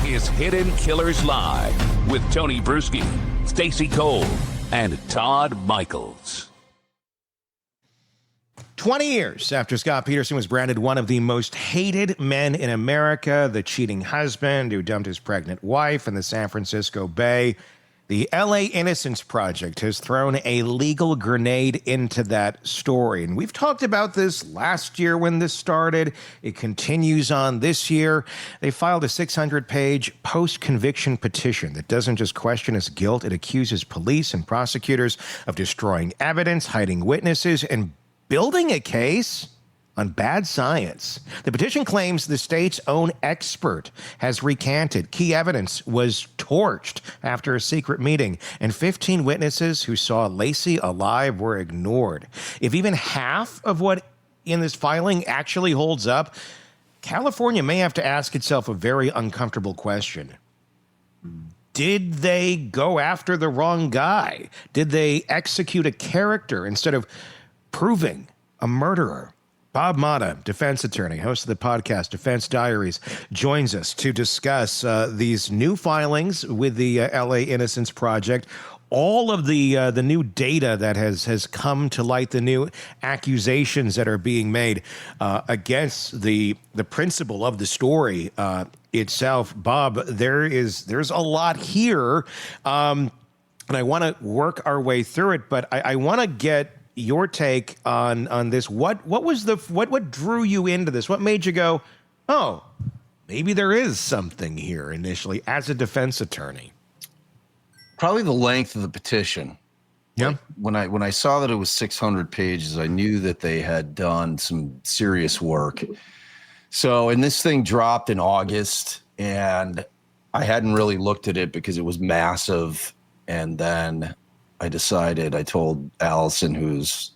is Hidden Killers Live with Tony Brueski, Stacey Cole, and Todd Michaels. 20 years after Scott Peterson was branded one of the most hated men in America, the cheating husband who dumped his pregnant wife in the San Francisco Bay, the LA Innocence Project has thrown a legal grenade into that story. And we've talked about this last year when this started. It continues on this year. They filed a 600-page post-conviction petition that doesn't just question his guilt. It accuses police and prosecutors of destroying evidence, hiding witnesses, and building a case on bad science. The petition claims the state's own expert has recanted. Key evidence was torched after a secret meeting, and 15 witnesses who saw Laci alive were ignored. If even half of what in this filing actually holds up, California may have to ask itself a very uncomfortable question. Did they go after the wrong guy? Did they execute a character instead of proving a murderer? Bob Motta, defense attorney, host of the podcast Defense Diaries, joins us to discuss these new filings with the LA Innocence Project, all of the new data that has come to light, the new accusations that are being made against the principle of the story itself. Bob, there's a lot here, and I want to work our way through it, but I want to get your take on this. What drew you into this? What made you go, oh, maybe there is something here initially as a defense attorney? Probably the length of the petition. Yeah. Like when I saw that it was 600 pages, I knew that they had done some serious work. So, and this thing dropped in August, and I hadn't really looked at it because it was massive. And then I told Allison, who's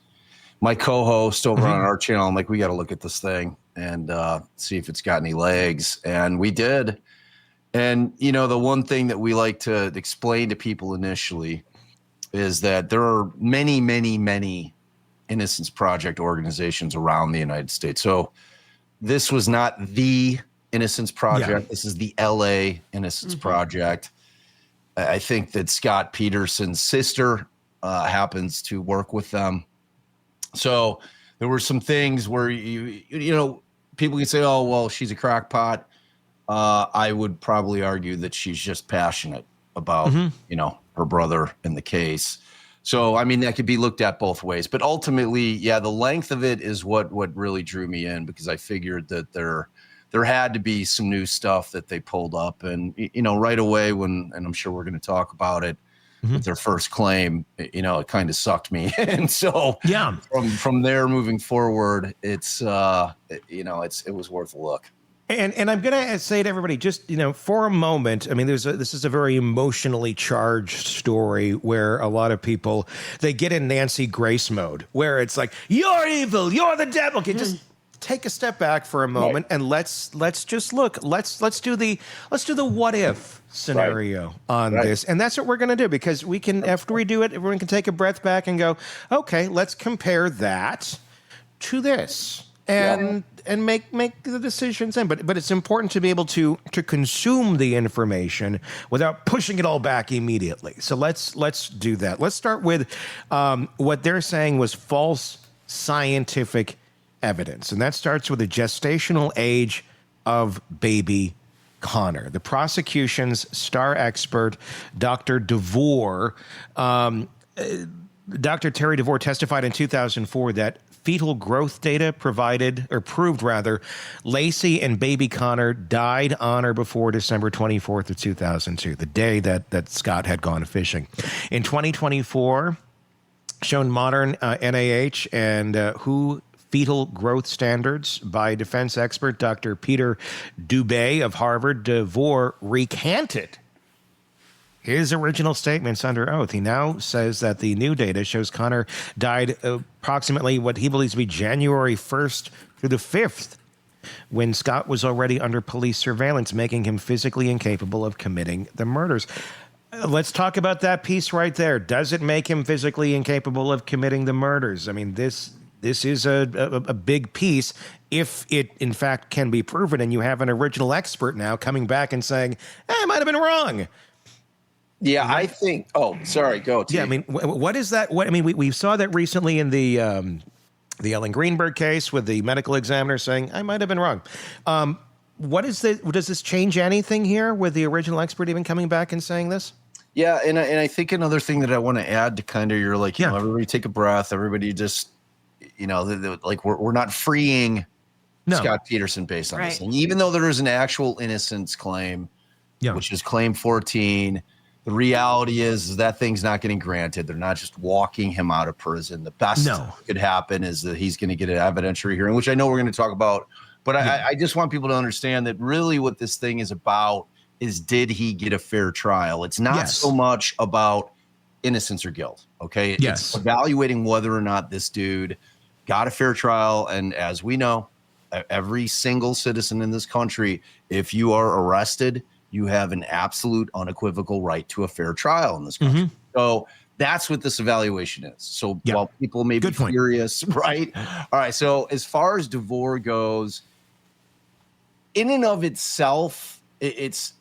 my co-host over on our channel, I'm like, we got to look at this thing and see if it's got any legs. And we did. And, you know, the one thing that we like to explain to people initially is that there are many, many, many Innocence Project organizations around the United States. So this was not the Innocence Project. Yeah. This is the LA Innocence Project. I think that Scott Peterson's sister happens to work with them. So there were some things where, you know, people can say, oh, well, she's a crackpot. I would probably argue that she's just passionate about, you know, her brother in the case. So, I mean, that could be looked at both ways. But ultimately, yeah, the length of it is what really drew me in, because I figured that there had to be some new stuff that they pulled up. And, you know, right away and I'm sure we're going to talk about it with their first claim, you know, it kind of sucked me. And so yeah, from there moving forward, it's, you know, it was worth a look. And I'm going to say to everybody, just, you know, for a moment, I mean, this is a very emotionally charged story where a lot of people, they get in Nancy Grace mode, where it's like, you're evil, you're the devil. Okay, just take a step back for a moment, and let's just look. Let's do the what if scenario on this, and that's what we're going to do, because we can, after we do it, everyone can take a breath back and go, okay, let's compare that to this and make the decisions then. But it's important to be able to consume the information without pushing it all back immediately. So let's do that. Let's start with what they're saying was false scientific evidence, and that starts with the gestational age of baby Connor. The prosecution's star expert, Dr. DeVore, Dr. Terry DeVore testified in 2004 that fetal growth data proved Laci and baby Connor died on or before December 24th of 2002, the day that Scott had gone fishing. In 2024, shown modern NIH and WHO fetal growth standards by defense expert Dr. Peter Dubé of Harvard, DeVore recanted his original statements under oath. He now says that the new data shows Connor died approximately what he believes to be January 1st through the 5th, when Scott was already under police surveillance, making him physically incapable of committing the murders. Let's talk about that piece right there. Does it make him physically incapable of committing the murders? I mean, this this is a big piece if it, in fact, can be proven. And you have an original expert now coming back and saying, I might have been wrong. Yeah, I think. Oh, sorry. Go. T. Yeah, I mean, what is that? What I mean, we saw that recently in the Ellen Greenberg case with the medical examiner saying, I might have been wrong. What is this? Does this change anything here with the original expert even coming back and saying this? Yeah, and I think another thing that I want to add to kind of you're like, you know, everybody take a breath. Everybody just, you know, like we're not freeing Scott Peterson based on this thing. Even though there is an actual innocence claim, which is claim 14, the reality is that thing's not getting granted. They're not just walking him out of prison. The best that could happen is that he's going to get an evidentiary hearing, which I know we're going to talk about. But I just want people to understand that really what this thing is about is, did he get a fair trial? It's not so much about innocence or guilt, okay? It's evaluating whether or not this dude got a fair trial. And as we know, every single citizen in this country, if you are arrested, you have an absolute unequivocal right to a fair trial in this country. So that's what this evaluation is. So while people may be furious, right? All right. So as far as DeVore goes, in and of itself, it's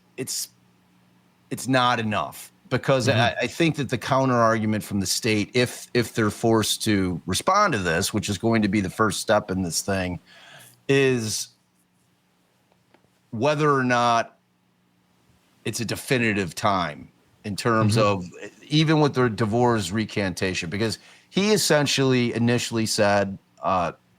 not enough, because I think that the counter argument from the state, if they're forced to respond to this, which is going to be the first step in this thing, is whether or not it's a definitive time in terms of, even with the DeVore's recantation, because he essentially initially said,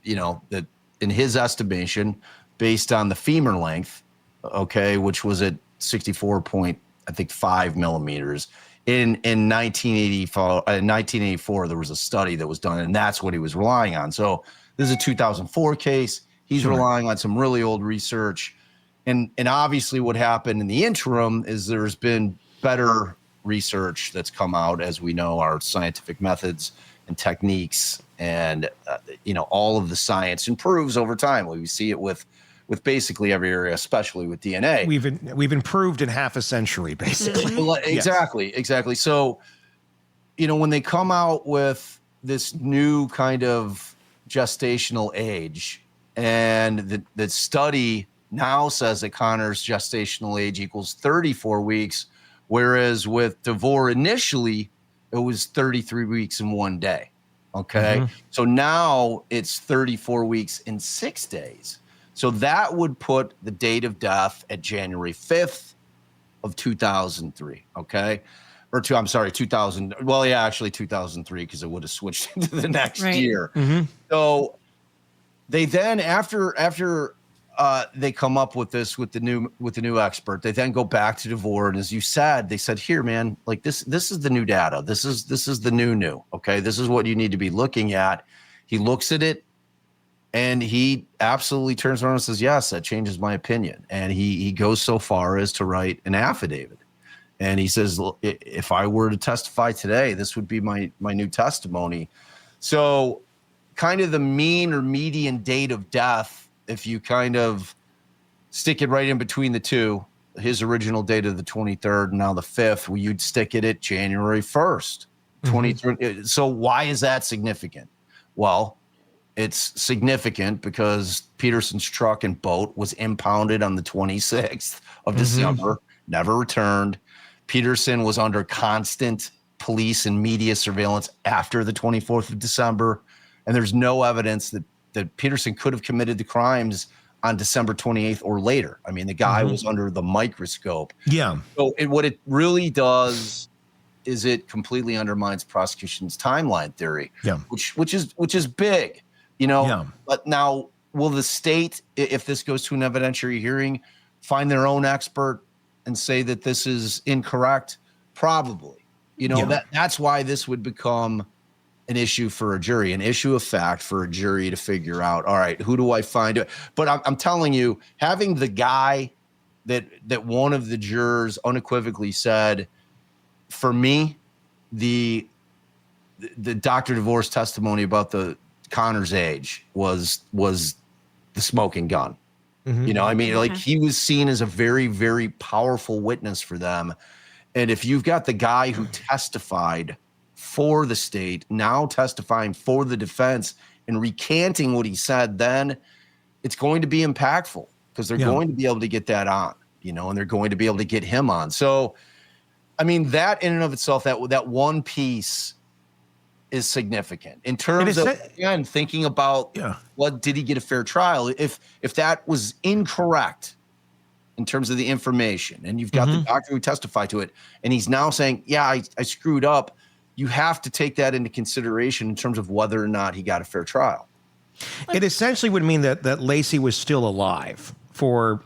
you know, that in his estimation, based on the femur length, okay, which was at 64.5 millimeters in 1984, there was a study that was done, and that's what he was relying on. So this is a 2004 case. He's relying on some really old research. And obviously what happened in the interim is there's been better research that's come out. As we know, our scientific methods and techniques and, you know, all of the science improves over time. We see it with basically every area, especially with DNA. We've improved in half a century, basically. Exactly. So, you know, when they come out with this new kind of gestational age, and the study now says that Connor's gestational age equals 34 weeks, whereas with DeVore initially, it was 33 weeks in 1 day. Okay. So now it's 34 weeks in 6 days. So that would put the date of death at January 5th of 2003. Okay. Or 2000. Well, yeah, actually 2003, because it would have switched into the next year. So they then, after they come up with this with the new expert, they then go back to DeVore, and as you said, they said, here, man, like this is the new data. This is the new. Okay, this is what you need to be looking at. He looks at it, and he absolutely turns around and says, yes, that changes my opinion. And he goes so far as to write an affidavit, and he says, if I were to testify today, this would be my new testimony. So kind of the mean or median date of death, if you kind of stick it right in between the two, his original date of the 23rd and now the 5th, well, you'd stick it at January 1st, 23rd. So why is that significant? Well, it's significant because Peterson's truck and boat was impounded on the 26th of December, never returned. Peterson was under constant police and media surveillance after the 24th of December. And there's no evidence that Peterson could have committed the crimes on December 28th or later. I mean, the guy was under the microscope. Yeah. So what it really does is it completely undermines prosecution's timeline theory, which is big, you know. Yeah. But now, will the state, if this goes to an evidentiary hearing, find their own expert and say that this is incorrect? Probably. You know, that's why this would become an issue for a jury, an issue of fact for a jury to figure out, all right, who do I find? But I'm telling you, having the guy that one of the jurors unequivocally said, for me, the Dr. DeVore's testimony about the Connor's age was the smoking gun. You know, I mean, like, he was seen as a very, very powerful witness for them. And if you've got the guy who testified for the state now testifying for the defense, and recanting what he said then, it's going to be impactful because they're going to be able to get that on, and they're going to be able to get him on. So, I mean, that in and of itself, that one piece is significant in terms of, again, thinking about what did he get a fair trial? If that was incorrect in terms of the information, and you've got the doctor who testified to it, and he's now saying, yeah, I screwed up, you have to take that into consideration in terms of whether or not he got a fair trial. It essentially would mean that Laci was still alive for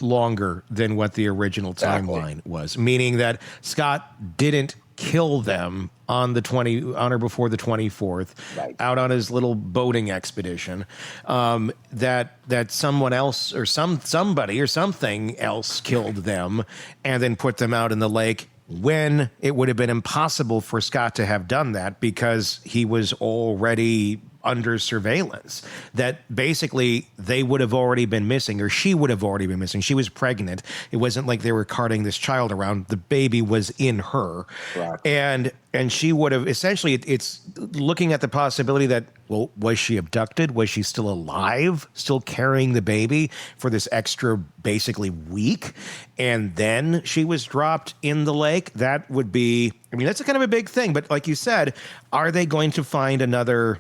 longer than what the original timeline was, meaning that Scott didn't kill them on or before the 24th, out on his little boating expedition, that someone else or somebody or something else killed them and then put them out in the lake, when it would have been impossible for Scott to have done that because he was already under surveillance, that basically they would have already been missing, or she would have already been missing. She was pregnant. It wasn't like they were carting this child around. The baby was in her. Right. And she would have essentially, it's looking at the possibility that, well, was she abducted? Was she still alive, still carrying the baby for this extra basically week? And then she was dropped in the lake. That would be, I mean, that's a kind of a big thing. But like you said, are they going to find another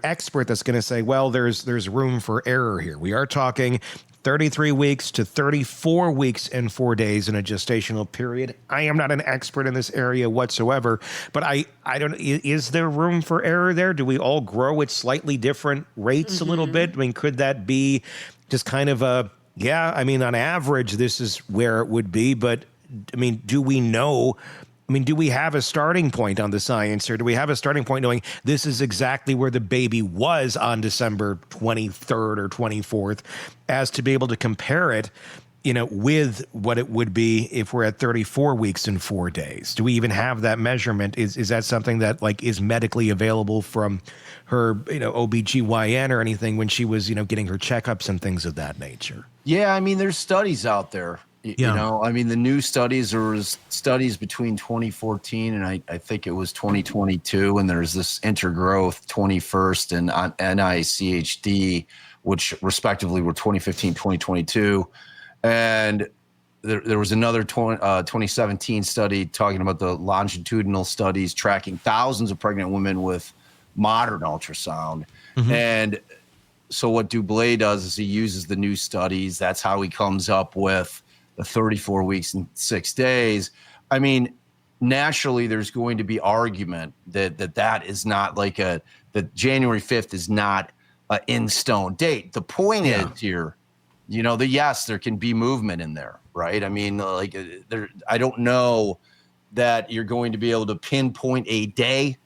expert that's going to say, well, there's room for error here? We are talking 33 weeks to 34 weeks and 4 days in a gestational period. I am not an expert in this area whatsoever, but I don't, is there room for error there? Do we all grow at slightly different rates a little bit? I mean, could that be just kind of on average, this is where it would be, but I mean, do we know? I mean, do we have a starting point on the science, or do we have a starting point knowing this is exactly where the baby was on December 23rd or 24th, as to be able to compare it, with what it would be if we're at 34 weeks and 4 days? Do we even have that measurement? Is that something that is medically available from her, OBGYN or anything when she was, getting her checkups and things of that nature? Yeah, I mean, there's studies out there. The new studies, there was studies between 2014 and I think it was 2022, and there's this intergrowth 21st and NICHD, which respectively were 2015, 2022. And there was another 2017 study talking about the longitudinal studies tracking thousands of pregnant women with modern ultrasound. And so what Dublé does is he uses the new studies. That's how he comes up with the 34 weeks and 6 days. I mean, naturally, there's going to be argument that is not that January 5th is not an in stone date. The point is here, yes, there can be movement in there, right? I mean, I don't know that you're going to be able to pinpoint a day,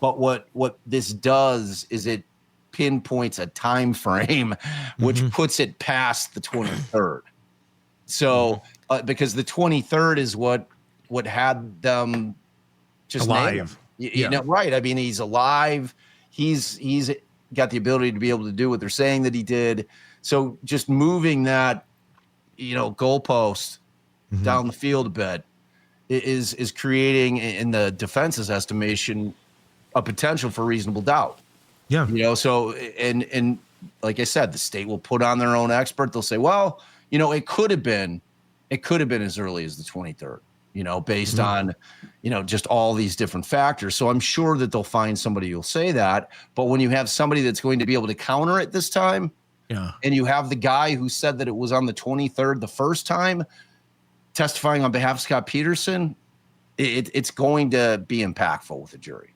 but what this does is it pinpoints a time frame, which puts it past the 23rd. So, because the 23rd is what had them just alive. Right. I mean, he's alive. He's got the ability to be able to do what they're saying that he did. So just moving that, goalpost down the field a bit is creating, in the defense's estimation, a potential for reasonable doubt. Yeah. So, and like I said, the state will put on their own expert. They'll say, well, it could have been as early as the 23rd, based on, just all these different factors. So I'm sure that they'll find somebody who'll say that. But when you have somebody that's going to be able to counter it this time, and you have the guy who said that it was on the 23rd the first time testifying on behalf of Scott Peterson, it's going to be impactful with the jury.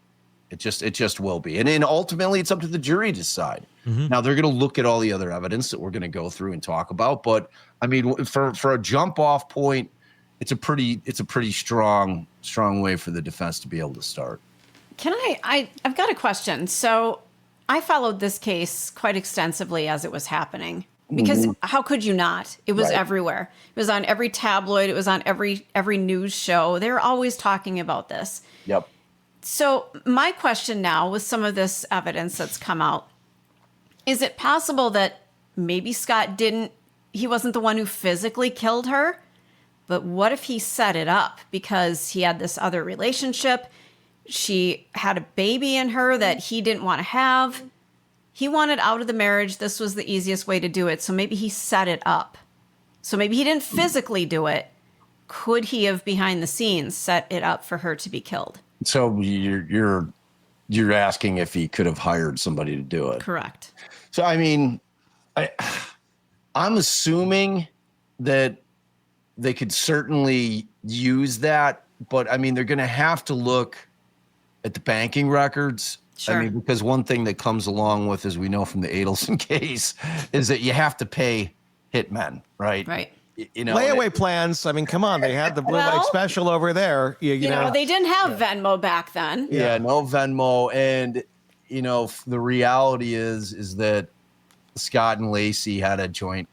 It just will be. And then ultimately it's up to the jury to decide. Now they're going to look at all the other evidence that we're going to go through and talk about. But I mean, for a jump off point, it's a pretty strong way for the defense to be able to start. I've got a question. So I followed this case quite extensively as it was happening, because how could you not? It was everywhere. It was on every tabloid. It was on every news show. They were always talking about this. Yep. So my question now, with some of this evidence that's come out, is it possible that maybe Scott he wasn't the one who physically killed her, but what if he set it up because he had this other relationship? She had a baby in her that he didn't want to have. he wanted out of the marriage. This was the easiest way to do it. So maybe he set it up. So maybe he didn't physically do it. Could he have behind the scenes set it up for her to be killed? So you're asking if he could have hired somebody to do it. Correct. So, I mean, I'm assuming that they could certainly use that, but I mean, they're going to have to look at the banking records. Sure. I mean, because one thing that comes along with, as we know from the Adelson case, is that you have to pay hitmen, right? Right. You know, Layaway plans. I mean, come on. They had the blue light special over there. You know, they didn't have Venmo back then. Yeah, no Venmo. And, you know, the reality is that Scott and Laci had a joint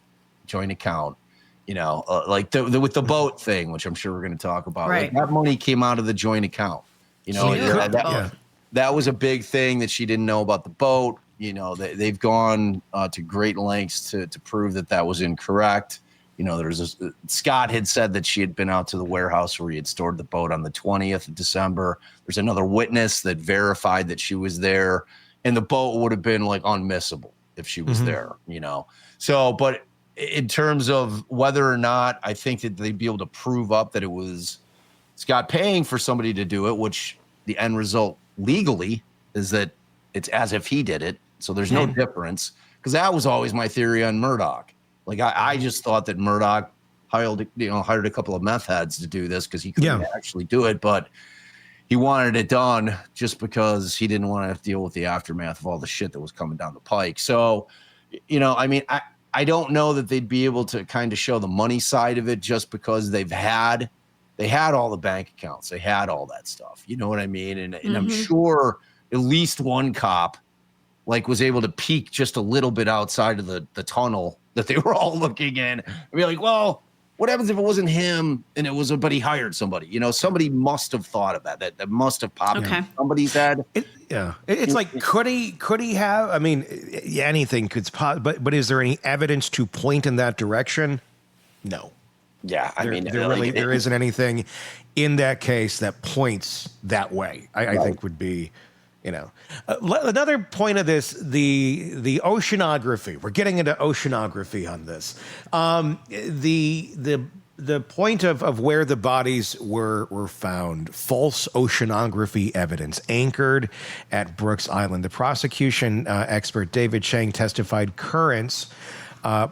account, you know, like with the boat thing, which I'm sure we're going to talk about. Right. Like that money came out of the joint account. You know, that was a big thing that she didn't know about the boat. You know, they've gone to great lengths to prove that was incorrect. You know, Scott had said that she had been out to the warehouse where he had stored the boat on the 20th of December. There's another witness that verified that she was there, and the boat would have been like unmissable if she was there, you know? So, but in terms of whether or not I think that they'd be able to prove up that it was Scott paying for somebody to do it, which the end result legally is that it's as if he did it. So there's no difference, because that was always my theory on Murdoch. Like I just thought that Murdoch hired a couple of meth heads to do this because he couldn't actually do it, but he wanted it done just because he didn't want to have to deal with the aftermath of all the shit that was coming down the pike. So, you know, I mean, I don't know that they'd be able to kind of show the money side of it just because they had all the bank accounts, they had all that stuff. You know what I mean? And I'm sure at least one cop like was able to peek just a little bit outside of the tunnel that they were all looking in and be like, well, what happens if it wasn't him and it was but he hired somebody? You know, somebody must have thought of that must have popped in somebody's head. It's like, could he have? I mean, anything could pop, but is there any evidence to point in that direction? No. Yeah, there isn't anything in that case that points that way. I think would be, you know, another point of this, the oceanography. We're getting into oceanography on this. The point of where the bodies were found, false oceanography evidence anchored at Brooks Island. The prosecution expert David Chang testified currents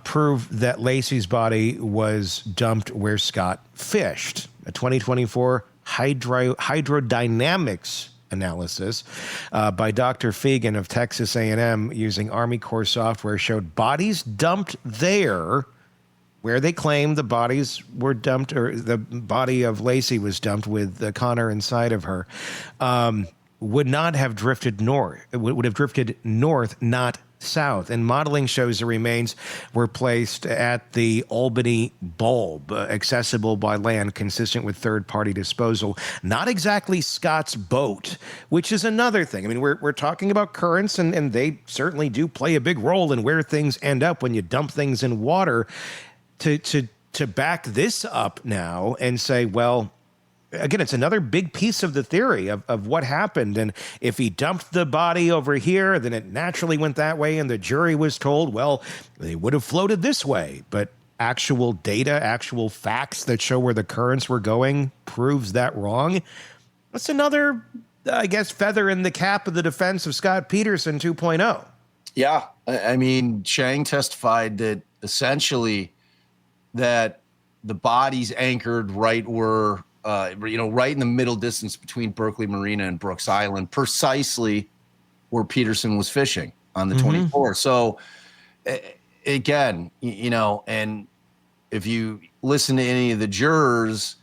proved that Laci's body was dumped where Scott fished. A 2024 hydrodynamics analysis by Dr. Fegan of Texas A&M using Army Corps software showed bodies dumped there where they claimed the bodies were dumped, or the body of Laci was dumped with Connor inside of her, would not have drifted north. It would have drifted north, not south. And modeling shows the remains were placed at the Albany Bulb, accessible by land, consistent with third-party disposal. Not exactly Scott's boat, which is another thing. I mean, we're talking about currents, and they certainly do play a big role in where things end up when you dump things in water. To back this up now and say, well, again, it's another big piece of the theory of what happened. And if he dumped the body over here, then it naturally went that way. And the jury was told, well, they would have floated this way. But actual data, actual facts that show where the currents were going proves that wrong. That's another, I guess, feather in the cap of the defense of Scott Peterson 2.0. Yeah. I mean, Chang testified that essentially that the bodies anchored right where, right in the middle distance between Berkeley Marina and Brooks Island, precisely where Peterson was fishing on the 24th. So again, and if you listen to any of the jurors,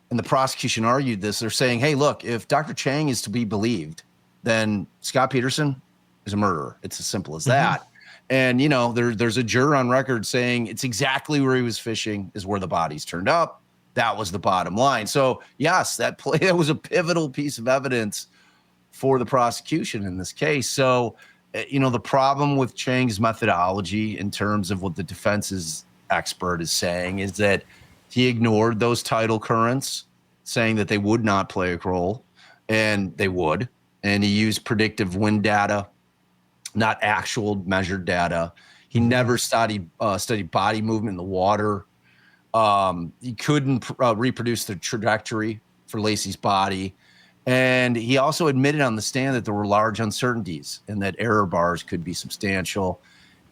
and the prosecution argued this, they're saying, hey, look, if Dr. Chang is to be believed, then Scott Peterson is a murderer. It's as simple as that. And, there's a juror on record saying it's exactly where he was fishing is where the bodies turned up. That was the bottom line. So, yes, that was a pivotal piece of evidence for the prosecution in this case. So, the problem with Chang's methodology in terms of what the defense's expert is saying is that he ignored those tidal currents, saying that they would not play a role, and they would. And he used predictive wind data not actual measured data. He never studied body movement in the water. He couldn't reproduce the trajectory for Laci's body. And he also admitted on the stand that there were large uncertainties and that error bars could be substantial.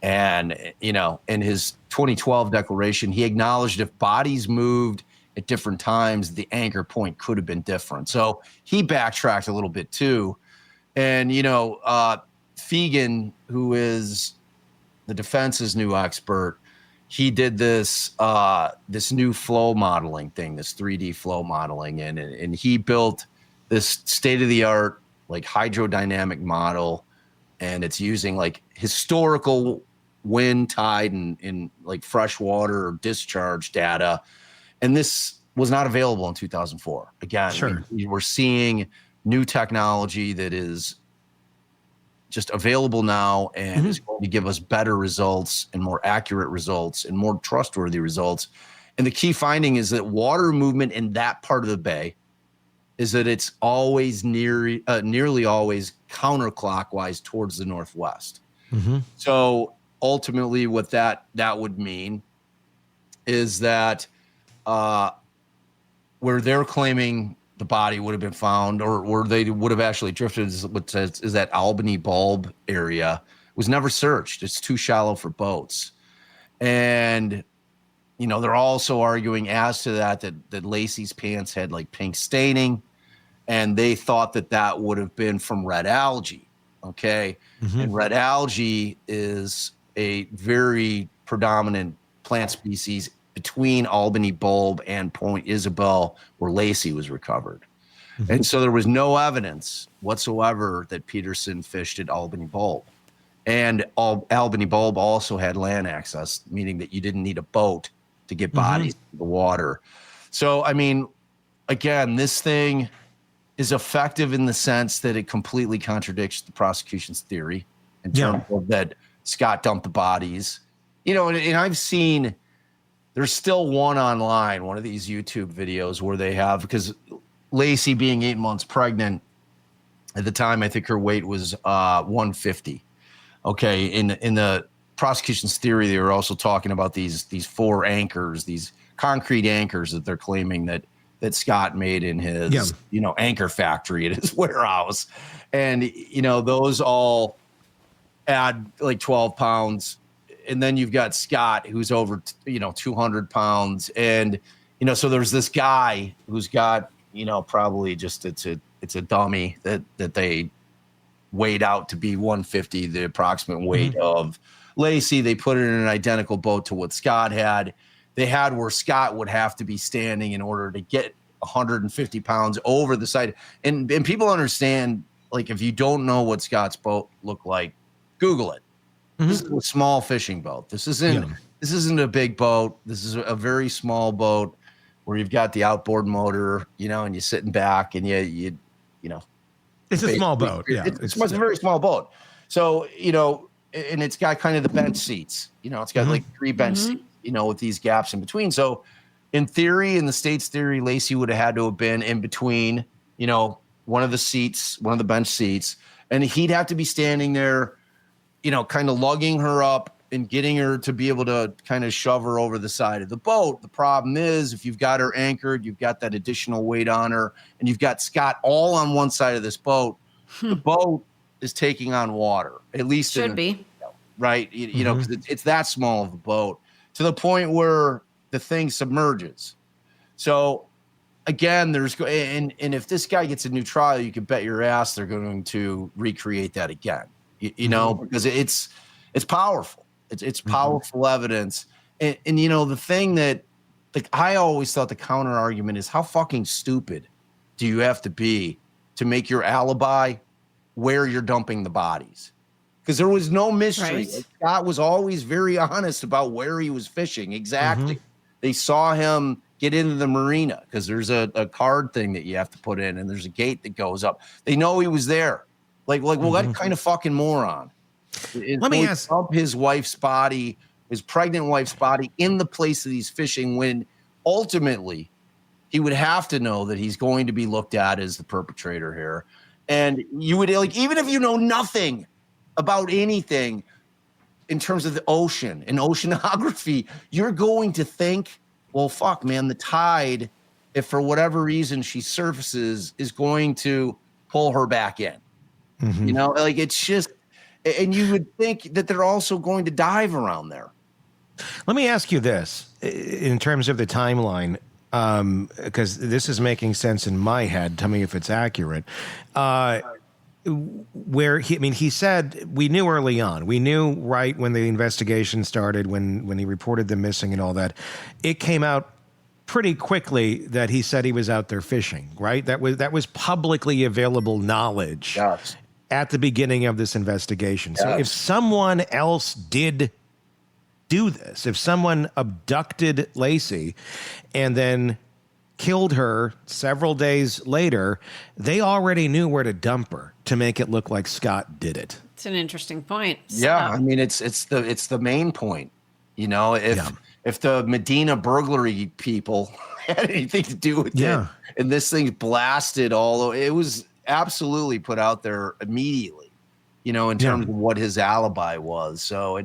And, you know, in his 2012 declaration, he acknowledged if bodies moved at different times, the anchor point could have been different. So he backtracked a little bit too. And, you know, Fegan, who is the defense's new expert, he did this this new flow modeling thing, this 3D flow modeling, and he built this state-of-the-art like hydrodynamic model, and it's using like historical wind, tide, and like freshwater or discharge data. And this was not available in 2004. Again, sure. we're seeing new technology that is just available now and is going to give us better results and more accurate results and more trustworthy results. And the key finding is that water movement in that part of the bay is that it's always nearly always counterclockwise towards the northwest. So ultimately what that would mean is that where they're claiming the body would have been found, or where they would have actually drifted, is that Albany Bulb area, was never searched. It's too shallow for boats. And, you know, they're also arguing as to that Laci's pants had like pink staining, and they thought that would have been from red algae. Okay. And red algae is a very predominant plant species between Albany Bulb and Point Isabel, where Laci was recovered. And so there was no evidence whatsoever that Peterson fished at Albany Bulb. And Albany Bulb also had land access, meaning that you didn't need a boat to get bodies to the water. So, I mean, again, this thing is effective in the sense that it completely contradicts the prosecution's theory in terms of that Scott dumped the bodies. You know, and I've seen, there's still one online, one of these YouTube videos where they have, because Laci being 8 months pregnant at the time, I think her weight was 150. Okay. In the prosecution's theory, they were also talking about these 4 anchors, these concrete anchors that they're claiming that Scott made in his, you know, anchor factory at his warehouse. And, you know, those all add like 12 pounds. And then you've got Scott, who's over, 200 pounds. And, you know, so there's this guy who's got, probably just, it's a dummy that they weighed out to be 150, the approximate weight of Laci. They put it in an identical boat to what Scott had. They had where Scott would have to be standing in order to get 150 pounds over the side. And people understand, like, if you don't know what Scott's boat looked like, Google it. This is a small fishing boat. This isn't a big boat. This is a very small boat where you've got the outboard motor, and you're sitting back and you it's a small boat. Yeah. It's a very small boat. So, and it's got kind of the bench seats, it's got like 3 bench seats, with these gaps in between. So in theory, in the state's theory, Laci would have had to have been in between, one of the bench seats, and he'd have to be standing there, kind of lugging her up and getting her to be able to kind of shove her over the side of the boat. The problem is, if you've got her anchored, you've got that additional weight on her, and you've got Scott all on one side of this boat, the boat is taking on water, at least should be. Right? Because it's that small of a boat, to the point where the thing submerges. So again, and if this guy gets a new trial, you can bet your ass they're going to recreate that again, because it's powerful. It's powerful evidence. And the thing that, like, I always thought the counter argument is, how fucking stupid do you have to be to make your alibi where you're dumping the bodies? Because there was no mystery. Right. Like, Scott was always very honest about where he was fishing. Exactly. They saw him get into the marina because there's a card thing that you have to put in, and there's a gate that goes up. They know he was there. Like, well, that kind of fucking moron. Let me ask, dump his wife's body, his pregnant wife's body, in the place that he's fishing, when ultimately he would have to know that he's going to be looked at as the perpetrator here. And you would, like, even if you know nothing about anything in terms of the ocean and oceanography, you're going to think, well, fuck, man, the tide, if for whatever reason she surfaces, is going to pull her back in. Mm-hmm. You know, like it's just, and you would think that they're also going to dive around there. Let me ask you this in terms of the timeline, because this is making sense in my head. Tell me if it's accurate. He said we knew early on. We knew right when the investigation started, when he reported them missing and all that. It came out pretty quickly that he said he was out there fishing. Right? That was publicly available knowledge at the beginning of this investigation. So if someone else did do this, if someone abducted Laci and then killed her several days later, they already knew where to dump her to make it look like Scott did it. It's an interesting point. Yeah, I mean it's the main point. You know, if the Medina burglary people had anything to do with it, and this thing blasted it was absolutely put out there immediately. You know, in terms of what his alibi was. So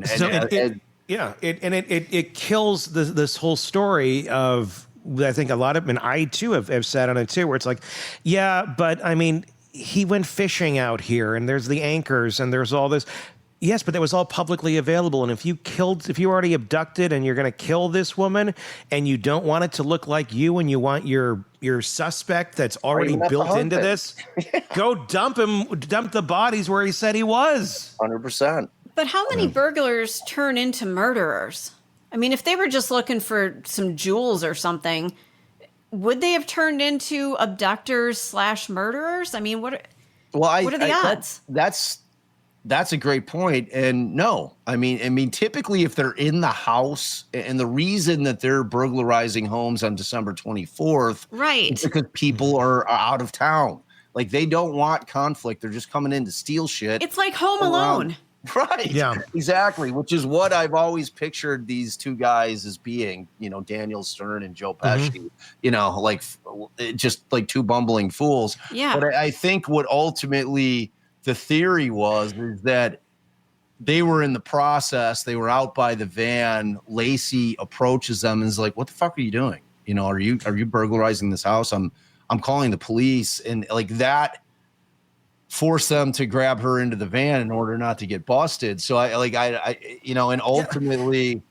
it kills this whole story of, I think a lot of, and I too have sat on it too, where it's like, yeah, but I mean, he went fishing out here and there's the anchors and there's all this. Yes, but that was all publicly available. And if you already abducted and you're going to kill this woman and you don't want it to look like you and you want your suspect that's already built into this, go dump the bodies where he said he was. 100%. But how many burglars turn into murderers? I mean, if they were just looking for some jewels or something, would they have turned into abductors / murderers? I mean, what are the odds? That's a great point. And no, I mean, typically if they're in the house, and the reason that they're burglarizing homes on December 24th, right, is because people are out of town. Like they don't want conflict. They're just coming in to steal shit. It's like Home Alone. Right. Yeah. Exactly. Which is what I've always pictured these two guys as being, you know, Daniel Stern and Joe Pesci, you know, like just like two bumbling fools. Yeah. But I think what ultimately the theory is that they were in the process. They were out by the van. Laci approaches them and is like, "What the fuck are you doing? You know, are you burglarizing this house? I'm calling the police." And like that force them to grab her into the van in order not to get busted. So I you know, and ultimately,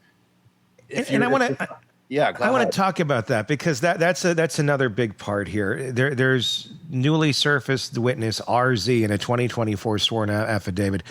I want to talk about that because that's another big part here. There's newly surfaced witness RZ in a 2024 sworn affidavit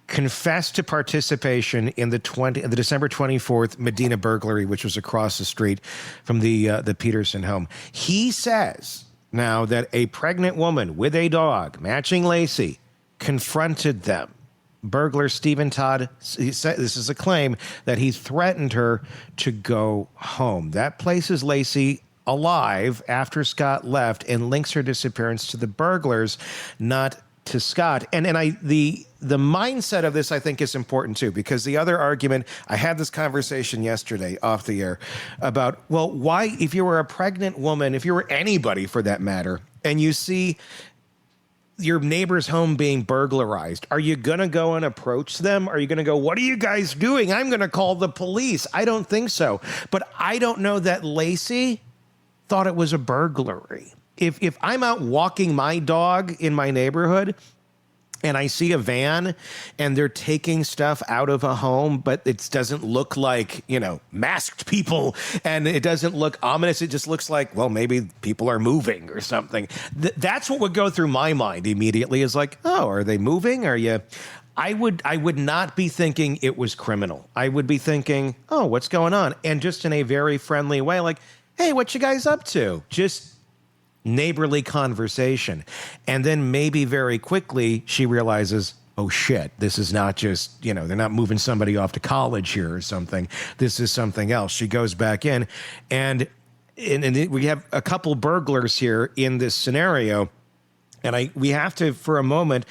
confessed to participation in the December 24th Medina burglary, which was across the street from the Peterson home. He says now that a pregnant woman with a dog matching Laci confronted them. Burglar Stephen Todd, he said, this is a claim that he threatened her to go home. That places Laci alive after Scott left and links her disappearance to the burglars, not to Scott. And the mindset of this, I think, is important too, because the other argument, I had this conversation yesterday off the air about, well, why, if you were a pregnant woman, if you were anybody for that matter, and you see your neighbor's home being burglarized, are you going to go and approach them? Are you going to go, "What are you guys doing? I'm going to call the police"? I don't think so. But I don't know that Laci thought it was a burglary. If I'm out walking my dog in my neighborhood and I see a van and they're taking stuff out of a home, but it doesn't look like, you know, masked people and it doesn't look ominous. It just looks like, well, maybe people are moving or something. That's what would go through my mind immediately is like, oh, are they moving? I would not be thinking it was criminal. I would be thinking, oh, what's going on? And just in a very friendly way, like, hey, what you guys up to? Just neighborly conversation. And then maybe very quickly she realizes, oh shit, this is not just, you know, they're not moving somebody off to college here or something. This is something else. She goes back in and we have a couple burglars here in this scenario. And we have to, for a moment,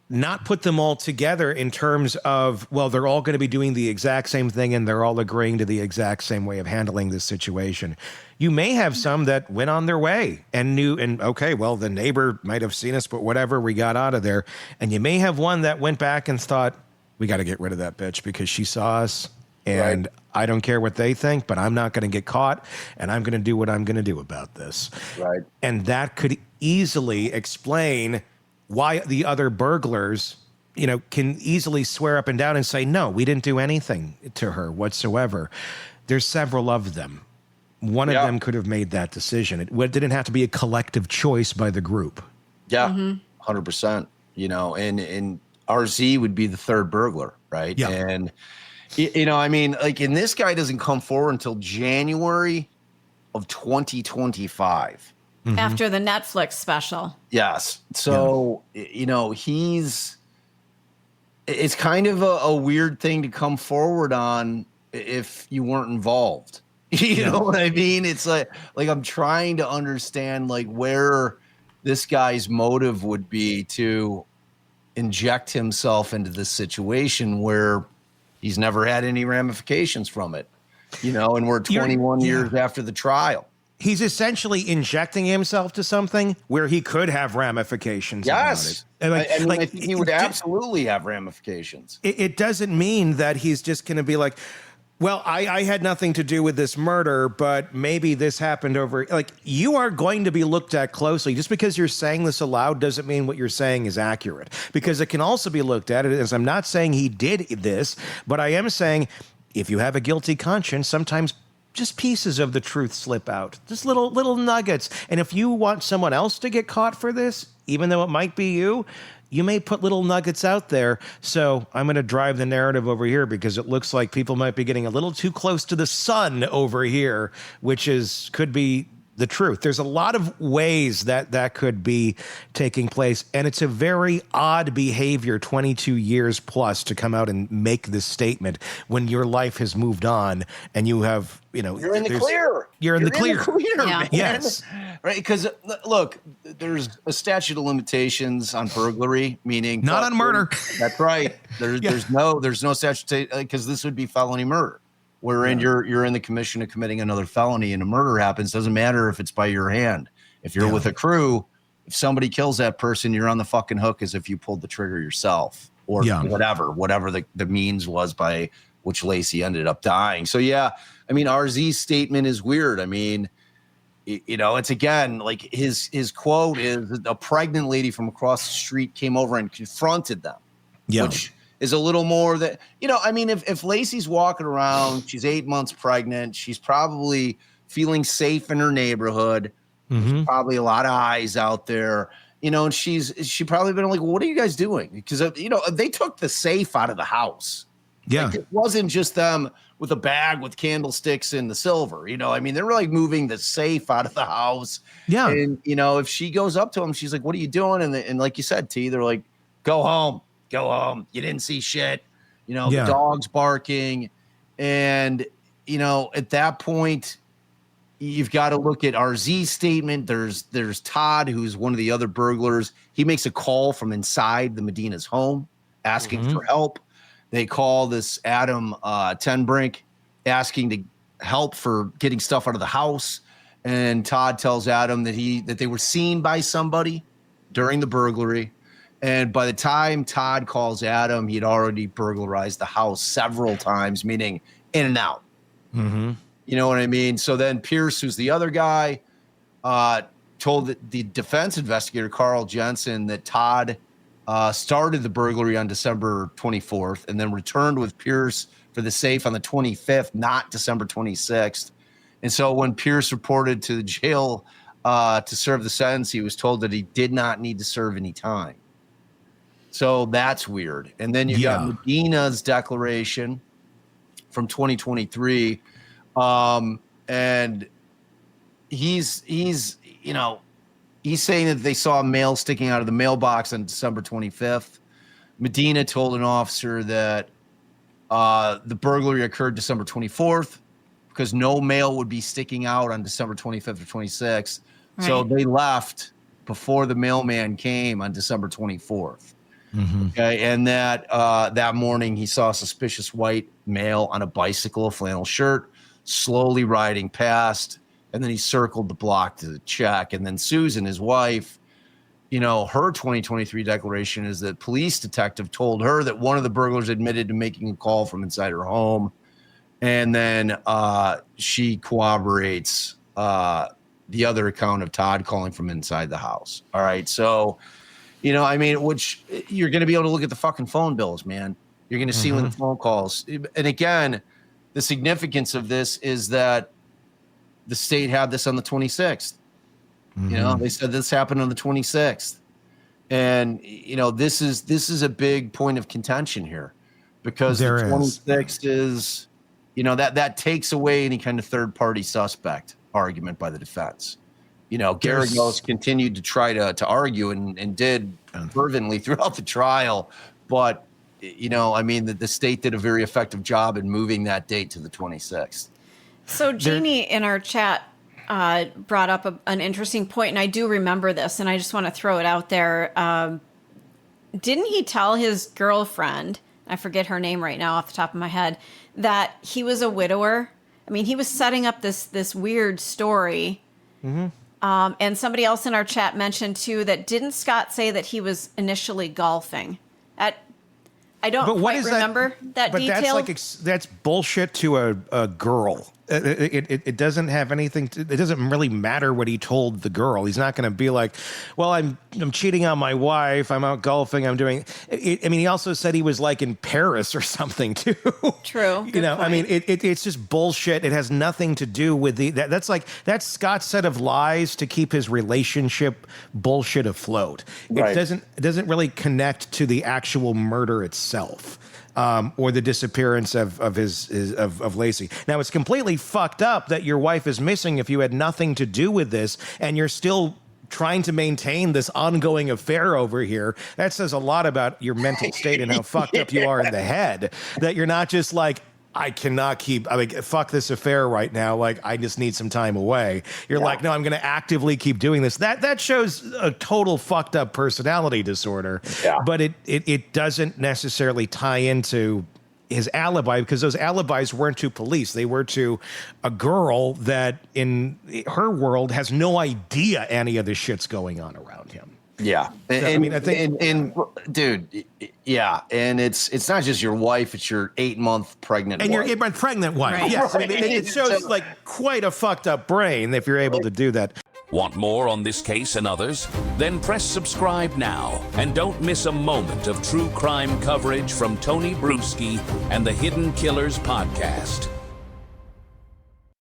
not put them all together in terms of, well, they're all going to be doing the exact same thing and they're all agreeing to the exact same way of handling this situation. You may have some that went on their way and knew, and okay, well, the neighbor might have seen us, but whatever, we got out of there. And you may have one that went back and thought, we got to get rid of that bitch because she saw us. And I don't care what they think, but I'm not going to get caught, and I'm going to do what I'm going to do about this. Right. And that could easily explain why the other burglars, can easily swear up and down and say, no, we didn't do anything to her whatsoever. There's several of them. One of them could have made that decision. It didn't have to be a collective choice by the group. Yeah, 100%. And RZ would be the third burglar, right? Yeah. And and this guy doesn't come forward until January of 2025. After the Netflix special. Yes. So, it's kind of a weird thing to come forward on if you weren't involved. You know what I mean? It's like I'm trying to understand where this guy's motive would be to inject himself into this situation where he's never had any ramifications from it, and we're 21 years after the trial. He's essentially injecting himself to something where he could have ramifications. Yes. About it. I think he would absolutely have ramifications. It doesn't mean that he's just going to be like, well, I had nothing to do with this murder, but maybe this happened over. You are going to be looked at closely. Just because you're saying this aloud doesn't mean what you're saying is accurate, because it can also be looked at as, I'm not saying he did this, but I am saying if you have a guilty conscience, sometimes just pieces of the truth slip out, just little nuggets. And if you want someone else to get caught for this, even though it might be you, you may put little nuggets out there. So I'm going to drive the narrative over here because it looks like people might be getting a little too close to the sun over here, which could be the truth. There's a lot of ways that could be taking place. And it's a very odd behavior, 22 years plus, to come out and make this statement when your life has moved on and you have, you're in the clear. You're in the clear. Man. Yes. Right. Because look, there's a statute of limitations on burglary, meaning not on murder. That's right. There's no statute, because this would be felony murder. Wherein you're in the commission of committing another felony and a murder happens. Doesn't matter if it's by your hand. If you're with a crew, if somebody kills that person, you're on the fucking hook as if you pulled the trigger yourself or whatever the means was by which Laci ended up dying. So RZ's statement is weird. It's again, his quote is, a pregnant lady from across the street came over and confronted them. Yeah. Which is a little more that, if Laci's walking around, she's 8 months pregnant, she's probably feeling safe in her neighborhood. There's probably a lot of eyes out there, and she probably been like, well, what are you guys doing? Because, they took the safe out of the house. Yeah. It wasn't just them with a bag with candlesticks and the silver, they were moving the safe out of the house. Yeah. And, if she goes up to him, she's like, what are you doing? And like you said, T, they're like, go home. You didn't see shit, the dog's barking. And, at that point, you've got to look at RZ's statement. There's Todd, who's one of the other burglars. He makes a call from inside the Medina's home asking for help. They call this Adam Tenbrink asking to help for getting stuff out of the house. And Todd tells Adam that they were seen by somebody during the burglary. And by the time Todd calls Adam, he'd already burglarized the house several times, meaning in and out. Mm-hmm. You know what I mean? So then Pierce, who's the other guy, told the defense investigator, Carl Jensen, that Todd started the burglary on December 24th and then returned with Pierce for the safe on the 25th, not December 26th. And so when Pierce reported to the jail to serve the sentence, he was told that he did not need to serve any time. So that's weird. And then you got Medina's declaration from 2023. And he's saying that they saw a mail sticking out of the mailbox on December 25th. Medina told an officer that the burglary occurred December 24th because no mail would be sticking out on December 25th or 26th. Right. So they left before the mailman came on December 24th. Okay, and that morning he saw a suspicious white male on a bicycle, a flannel shirt, slowly riding past, and then he circled the block to check. And then Susan, his wife, her 2023 declaration is that police detective told her that one of the burglars admitted to making a call from inside her home, and then she corroborates the other account of Todd calling from inside the house. All right, so. Which you're going to be able to look at the fucking phone bills, man. You're going to see when the phone calls. And again, the significance of this is that the state had this on the 26th. They said this happened on the 26th. And, this is a big point of contention here because the 26th is, that takes away any kind of third party suspect argument by the defense. Garagos continued to try to argue and did fervently throughout the trial. But, the state did a very effective job in moving that date to the 26th. So Jeannie in our chat brought up an interesting point, and I do remember this, and I just want to throw it out there. Didn't he tell his girlfriend, I forget her name right now off the top of my head, that he was a widower? I mean, he was setting up this weird story. And somebody else in our chat mentioned, too, that didn't Scott say that he was initially golfing? I don't quite remember that detail. That's bullshit to a girl. It doesn't have anything to, it doesn't really matter what he told the girl. He's not going to be like, well, I'm cheating on my wife. I'm out golfing. I'm doing he also said he was like in Paris or something too. True. It's just bullshit. It has nothing to do with that's Scott's set of lies to keep his relationship bullshit afloat. Right. It doesn't really connect to the actual murder itself. Or the disappearance of Laci. Now, it's completely fucked up that your wife is missing if you had nothing to do with this and you're still trying to maintain this ongoing affair over here. That says a lot about your mental state and how fucked up you are in the head, that you're not just like, I cannot fuck this affair right now. Like, I just need some time away. You're like, no, I'm going to actively keep doing this. That shows a total fucked up personality disorder. Yeah. But it doesn't necessarily tie into his alibi, because those alibis weren't to police. They were to a girl that in her world has no idea any of this shit's going on around him. Yeah. I think, dude, yeah. And it's not just your wife, it's your 8-month pregnant wife. And your 8-month pregnant wife. Right. Yes. Right. It shows like quite a fucked up brain if you're able to do that. Want more on this case and others? Then press subscribe now and don't miss a moment of true crime coverage from Tony Brueski and the Hidden Killers podcast.